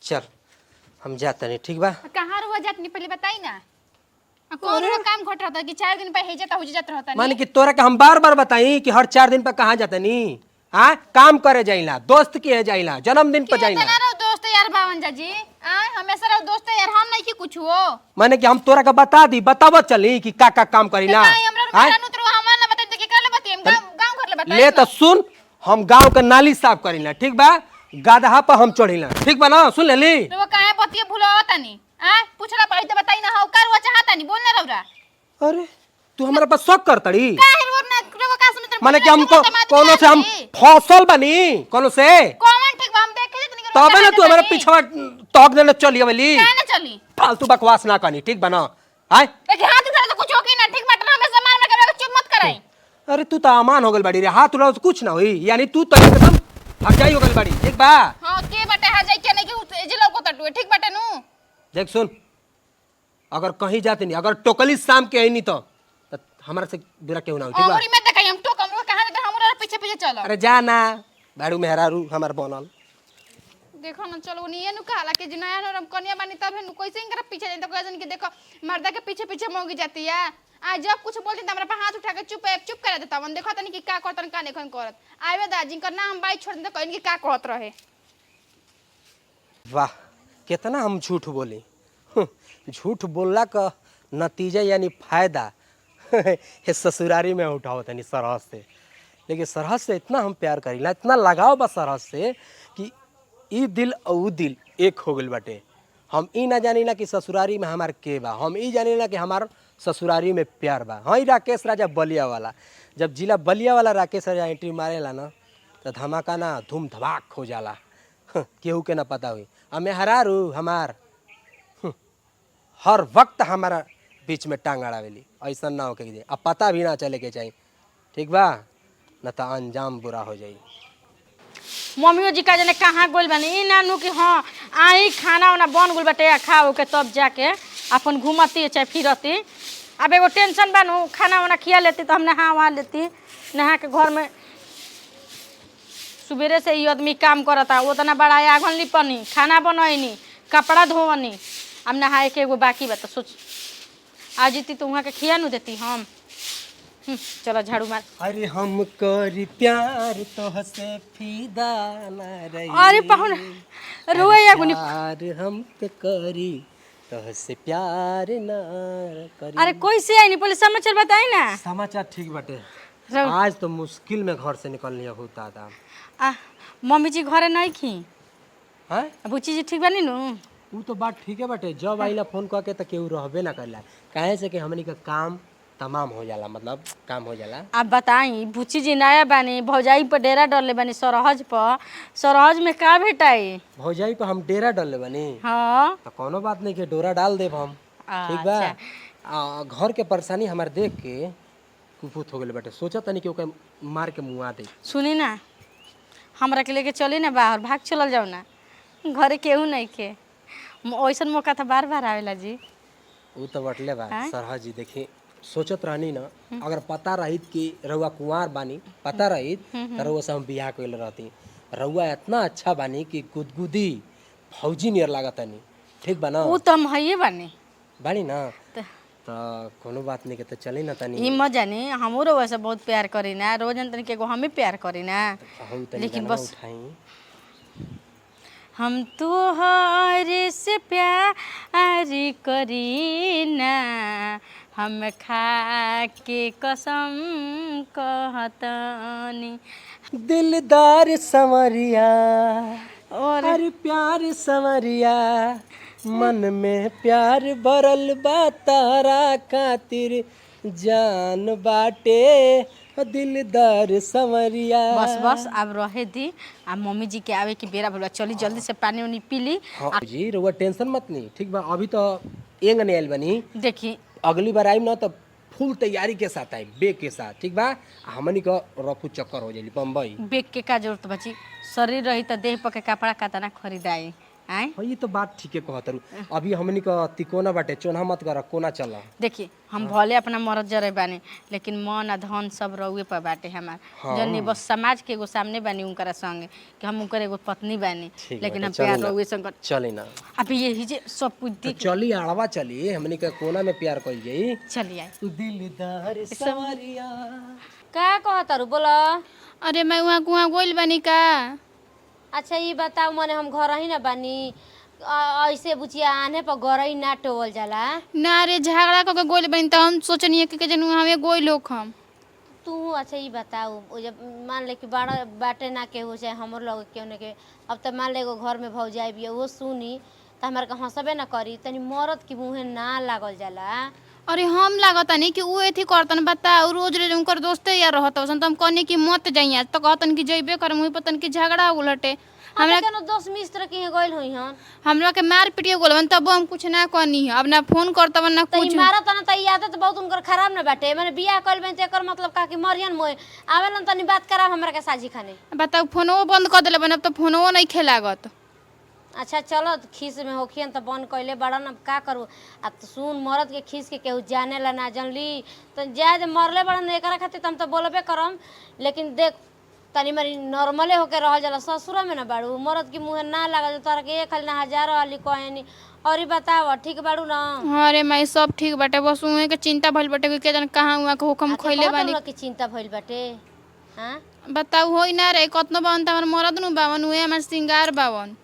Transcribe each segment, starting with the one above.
चल हम जाते नहीं, ठीक बा? कहाँ रुआ जातनी पहले बताई ना। कौन रो काम घट रहा था कि 4 दिन पे हे जाता हो जात रहता नहीं। माने कि तोरा के हम बार बार बताई कि हर 4 दिन पर कहाँ जाते नहीं। हाँ काम करे जाइला, दोस्त के जाइला, जन्मदिन पर जाइला। कितना रहो दोस्त यार बावंजा जी। हमेशा रहो दोस्त यार, हम नहीं की कुछ हो। माने कि हम तोरा के बता दी, बतावत चली कि का काम करीला। ले तो सुन, हम गांव के नाली साफ करीला, ठीक बा? गदहा पर हम चढ़ीला, ठीक बा ना? सुन लेली? तो वो काहे पतिया भुलावता नहीं? पूछला पड़ी तो बताई ना, हो कर वो चाहता नहीं बोलने रौरा। अरे तू हमरा पर शक करतड़ी? काहे वो ना रो का सुनत। माने कि हमको कोनो से हम फसल बनी कोनो से? कौन ठीक बा हम देखे थे तनी। तबे ना तू हमरा पीछवा टॉक देने चली अबली। काहे ना चली? फालतू बकवास ना करी, ठीक बा ना? आय ए हाथ उठा तो कुछ हो की ना, ठीक बा? हमें सामान में करे चुप मत कराई। अरे तू तो अमान हो गल बाड़ी रे, हाथ उड़ा कुछ ना होई, यानी तू तो एकदम हजाई हो गल बाड़ी, ठीक बा? हां के बटे हजाई के नहीं कि जे लोग तटुए, ठीक बटे नु? देख सुन, अगर कहीं जाते नहीं, अगर टोकली शाम के आई नहीं तो हमारा से बुरा क्यों ना हो, ठीक बा? औरी में देखाई हम टोकम रो कहां दे हमरा पीछे पीछे चलो। अरे जा ना बाड़ू मेहरारू हमार बनल। देखो ना चलो नहीं नु कहला कि जे नया नरम कन्या बानी तब है नु कैसे इनकर पीछे जाई तो कहजन कि देखो मर्दा के पीछे पीछे मौगी जाती है। आज जब कुछ बोलती त हमरा पे हाथ उठा के चुप कर देता। मन देखो तनी कि का करतन का नेखन करत। आवे दाजी कर नाम बाई छोड़ दे कहन कि का कहत रहे। वाह कितना हम झूठ बोली। झूठ बोलला का नतीजा यानी फायदा हे ससुरारी में उठाओ तनी सरहद से। लेकिन सरहद से इतना हम प्यार करीला, इतना लगाव बा सरहद से कि ई दिल और ऊ दिल एक हो गइल बाटे। हम ई ना जानीला कि ससुरारी में हमार के बा, हम ई जानीला कि हमार ससुरारी में प्यार बा। हाँ राकेश राजा बलिया वाला, जब जिला बलिया वाला राकेश राजा एंट्री मारेला ना तो धमाका ना धूम धमाक हो जाला। केहू के ना पता हुई हमें हरारू हमार हर वक्त हमारा बीच में टांग अड़ावेली। ऐसा ना हो के दे, अब पता भी ना चले के चाहिए, ठीक बा? न तो अंजाम बुरा हो जाई। मम्मियों जी का जने कहाँ गोल बनी ई नानू कि हाँ आई खाना वाना बन गुल बटे खाओ के तब जाके अपन घूमती चाहे फिरती। अब एगो टेंशन बनू खाना वाना खिया लेती तो हम नहा वहा लेती। नहा के घर में सुबेरे से ही आदमी काम करता, उतना बड़ा आँगन लिपनी, खाना बनैनी, कपड़ा धोवनी। अब नहाए के एगो बाकी बा तो सोच आज जीती तो वहाँ के खिया नु देती हम। चलो झाड़ू मार। अरे हम करी प्यार तोहसे फिदा ना रही। अरे पाहुन रोए गुनी। प्यार हम तो करी तोहसे प्यार ना करी। अरे कोई से आई नहीं, पहले समाचार बताई ना। समाचार ठीक बाटे, आज तो मुश्किल में घर से निकलनी होता था। मम्मी जी घरे नहीं खी? हैं? बुची जी ठीक बनी नु? वो तो बात ठीक है बाटे, जब आइला फोन करके तो केहू रहबे ना करला। काहे से कि हमनी का काम तमाम हो जाला, मतलब काम हो जाला। आप बताई बुची जी नया बानी, भौजाई पर डेरा डरले बानी सरहज पर। सरहज में का भेटाई? भौजाई पर हम डेरा डालले बनी। हाँ तो कोनो बात नहीं के डोरा डाल देब हम, ठीक बा? घर के परेशानी हमारे देख के कुफुत हो गए बाटे, सोचा तनी कि ओके मार के मुआ दे। सुनी ना हमरा के लेके चली ना बाहर, भाग चलल जाओ ना, घरे केहू नहीं के। ऐसा मौका था बार बार आवेला जी। वो तो बटले बा सरहज जी। देखी सोचत रहनी ना, अगर पता रही कि रउआ कुंवार बानी, पता रही तो रउआ से हम बियाह कइल रहती। रउआ इतना अच्छा बानी कि गुदगुदी फौजी नियर लागत नहीं, ठीक बा ना? वो तो हम हइये बानी बानी ना तो कोनो बात नहीं के तो चली ना तनी। ई मत जानी हमरो वैसे बहुत प्यार करी ना, रोजन तनी के एगो हमें प्यार करी ना। लेकिन बस उठाई हम तुहरे से प्यार करी ना, हम खा के कसम कहतनी। दिलदार संवरिया और अरे प्यार संवरिया, मन में प्यार भरल बा तारा खातिर जान बाटे दिलदार संवरिया। बस बस अब रहे दी। अब मम्मी जी के आवे की बेरा भला, चली जल्दी से पानी उनी पी ली। हाँ जी रउआ टेंशन मत ली, ठीक बा? अभी तो एंग नहीं आइल बनी, देखी अगली बार आइम ना तो फुल तैयारी के साथ आइम, बेग के साथ, ठीक बा? हमनी का रफू चक्कर हो जाई बम्बई। बेग के का जरूरत बची, शरीर रही तो देह पर के कपड़ा कातना खरीदाई। आए हाँ ये तो बात ठीक है कहत रू। अभी हमनी का तिकोना बाटे चोना मत कर कोना चला। देखिए हम भले अपना मरद जरे बानी लेकिन मन आ धन सब रउए पर बाटे हमार। जनी बस समाज के एगो सामने बानी उनकरा संगे कि हम उनकर एगो पत्नी बानी लेकिन हम प्यार रउए संग चली ना अभी यही जे सब कुछ तो देख चली आड़वा चली हमनी का कोना में प्यार कइल जाई। चली आए दिलदार सवरिया का कहतारू बोला। अरे मैं वहाँ कुआं गोइल बानी का। अच्छा ये बताओ मने हम घर ही ना बानी ऐसे बुचिया आने पर घर ही ना टोवल जाला। ना रे झगड़ा करके गोइल बानी तो हम सोचनी कि जन हमें गोइल हो हम। तू अच्छा ये बताओ वो जब मान ले कि बड़ा बाटे ना के हो चाहे हमर लोग क्यों ने के अब तो मान ले एगो घर में भौ जाए भी वो सुनी तो हमारे का हंसबे ना करी तनी मरद की मुँहे ना लागल जाला। अरे हम लागता नहीं कि वो एथी करतन बताओ रोज रोज उनकर दोस्ते यार रहत हसन तो हम कहनी कि मत जाइए तो कहतन कि जइबे कर मुई पतन कि झगड़ा उलटे हमरा केनो दोस्त मित्र की गइल होई हन हमरा के मार पीटियो गोलवन तब हम कुछ ना कहनी है अब ना फोन करतवन ना त कुछ। ई मारत न त ई आदत बहुत उनकर खराब न बाटे माने बियाह कइल बन त एकर मतलब का कि मरियन मोय आवेलन तनी बात करा हमरा के साजी खाने। बताओ फोनो बंद कर देले बन अब तो फोनो नहीं खेलागत। अच्छा चलो खीस में होखियन त बन कइले बड़ा न का करू अब तो सुन मरद के खीस के केहू जाने ला ना जानली तो जायद मरले बड़न एकरा खातिर त हम तो बोलबे करम लेकिन देख तनी मरी नॉर्मले होके रह जाला ससुर में ना बाड़ू मरद की मुँह ना लागल तोरा के एक खाली ना हजार वाली कहनी और ई बताव ठीक बाड़ू ना। अरे माई सब ठीक बाटे बस उहे के चिंता भइल बाटे कि के जन कहां हुआ के हुकम खइले बानी की चिंता भइल बाटे। हां बताओ होई ना रे कतनो बावन त हमर मरद नु बावन उहे हमर सिंगार बावन।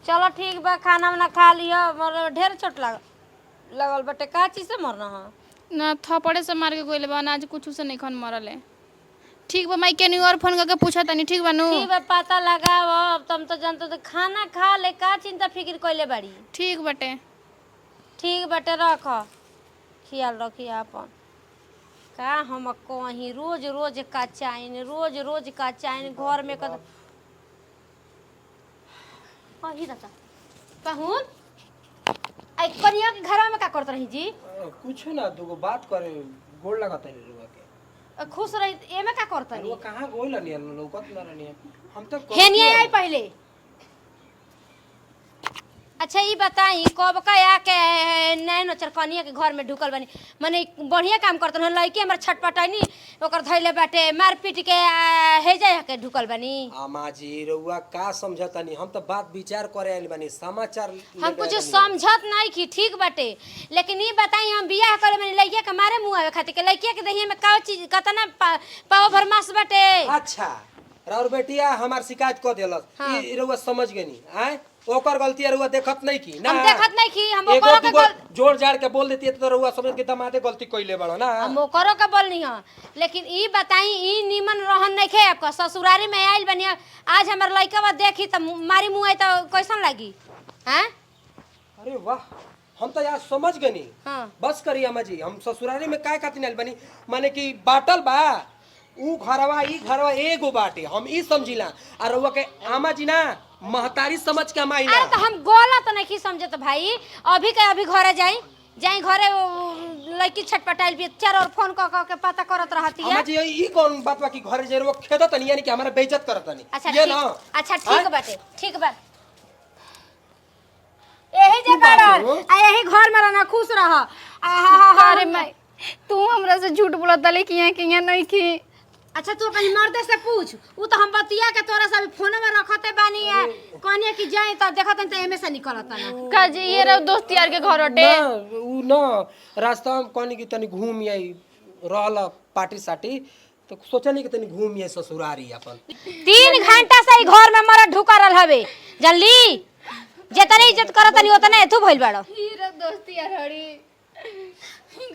चलो ठीक बा खाना वाना खा लियो मोर ढेर चोट लगल बाटे का चीज से मरना है ना थपड़े से मार के गोइले बा आज कुछ से नहीं खन मरले। ठीक बा माई केनी और फोन करके पूछा तनी ठीक बा नु। ठीक बा पता लगाव अब तुम तो जानते तो खाना खा ले का चिंता फिक्र कइले बाड़ी। ठीक बाटे ठीक बाटे रख ख्याल रखी अपन का हम कहीं रोज रोज का चाइन रोज रोज का चाइन घर में कद कही रहता कहून आई कनिया के घर में का करत रही जी। कुछ ना दुगो बात करे गोड़ लगत है रुआ के खुश रही एमे का करत रुआ कहां गोइल नहीं लौकत ना रहनी हम तो हेनिया आई पहले। अच्छा ये बताई कब का आके नैन नचर कनिया के घर में ढुकल बनी माने बढ़िया काम करत हन लड़की हमर छटपटाई ओकर धइले बाटे मार पीट के हे जाय के ढुकल बनी। आमा जी रुआ का समझतनी हम तो बात विचार करे आइल बनी समाचार हम कुछ समझत नहीं की ठीक बाटे लेकिन ये बताई हम बियाह करे में लड़किया के मारे मुंह आवे खातिर के लड़किया के दहिया में का चीज कतना पाव भर मास बाटे। अच्छा राउर बेटिया हमार शिकायत क देलस ई रुआ समझ गनी आए ओकर गलती रुआ देखत नहीं की ना हम देखत नहीं की हम एगो ओकरो के दुगो जोड़ जाड़ के बोल देती तो रुआ समझ के दमादे गलती कइले बड़ो ना। हम ओकरो के बोलनी ह लेकिन ई बताई ई निमन रहन नहीं खे आपका ससुरारी में आइल बनी आज हमर लइका बा देखी त मारी मुंह आई त कैसन लागी हैं। अरे वाह हम तो यार समझ गनी। हां बस करी अम्मा जी हम ससुरारी में काय खातिर आइल बनी माने कि बाटल बा ऊ घरवा ई घरवा एगो बाटे हम ई समझिला आ रुआ के आमा जी ना महतारी समझ के हम आइला। अरे तो हम गोला तो नहीं समझत भाई अभी के अभी घरे जाई घरे लड़की छटपटाइल भी चार और फोन क के पता करत रहती है। अम्मा जी ई कौन बात बा कि घरे जे रुआ खेदत नहीं यानी कि हमारा बेइज्जत करत नहीं अच्छा ये ठीक ना अच्छा ठीक बाटे ठीक बा यही जे बाड़न आ यही घर में रहना खुश रह। अरे माई तू हमरा से झूठ बोलत ले कि यहाँ नहीं की। अच्छा तू अपनी मर्दे से पूछ ऊ तो हम बतिया के तोरा से फोन में रखते बानी है कहनी कि जाई त देखत त एमे से निकलत ना का जी ये रे दोस्त यार के घर हटे ना ऊ ना रास्ता में कहनी कि तनी घूम आई रहल पार्टी साटी तो सोचनी कि तनी घूम आई ससुरारी अपन 3 घंटा से घर में मरद ढुका रहल हवे जानली जेतने इज्जत करत नहीं ओतने एथु भइल बाड़ो। हीरा दोस्त यार हड़ी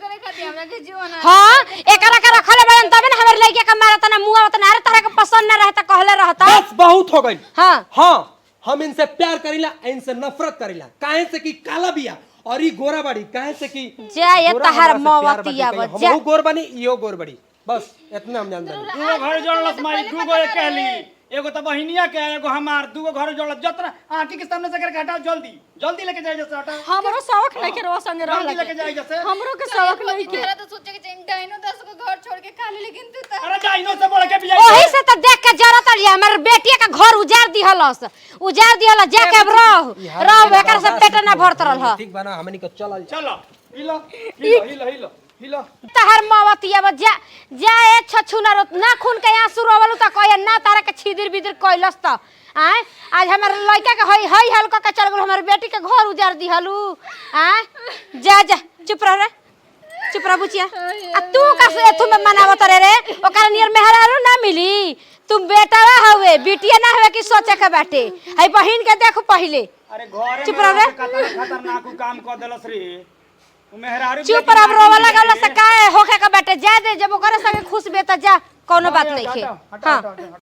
करे खाती हमरा के जीवन हां एकरा के रखले बड़न तबे न हमर लइका के मारत ना मुंह ओतना अरे तोरा के पसंद ना रहता कहले रहता बस बहुत हो गई। हां हाँ हम इनसे प्यार करीला इनसे नफरत करीला काहे से कि काला बिया और ई गोरा बाड़ी काहे से कि जा ये तहार मवतिया बजा हम गोर बनी इयो गोर बड़ी बस इतना हम जानते हैं। दूगो घर जोड़लस माई दूगो एक कहली एगो तो बहिनिया के एगो हमार दूगो घर जोड़ जतना आंटी के सामने से करके हटाओ जल्दी जल्दी लेके जाए जैसे हटा हमरो शौक नहीं के रोवा संगे जल्दी रहला लेके जाए जैसे हमरो के शौक नहीं के तेरा तो सोचे कि डाइनो 10 को घर छोड़ के खा ले लेकिन तू तो अरे जाइनो से बोल के भी ओही से तो देख के जरूरत है हमर बेटिया का घर उजाड़ दिहलस जाके अब रह एकर से पेट ना भरत रहल ठीक बना हमनी के चल चलो हिलो हिलो हिलो हिलो हिलो तहर मवतिया जा ए छछुना ना खून के आंसू रोवल त कह ना तारा के छिदिर बिदिर कइलस त आय आज हमर लड़का के हई हई हल्का के चल गेल हमर बेटी के घर उजाड़ दिहलू आय जा जा चुप रह रे चुप रह बुचिया आ तू कैसे तू में मनावत रे ओकर नियर मेहरारू ना मिली तुम बेटावा हवे बिटिया ना हवे कि सोचे के बाटे हई बहिन के देखो पहिले अरे घरे चुप रह रे खतरनाक काम कर देलस रे मेहरारू चुप रह रोवा लगल से काहे होखे के बाटे जा दे जब ओकरे संगे खुश बे त जा कोनो बात नहीं खे हां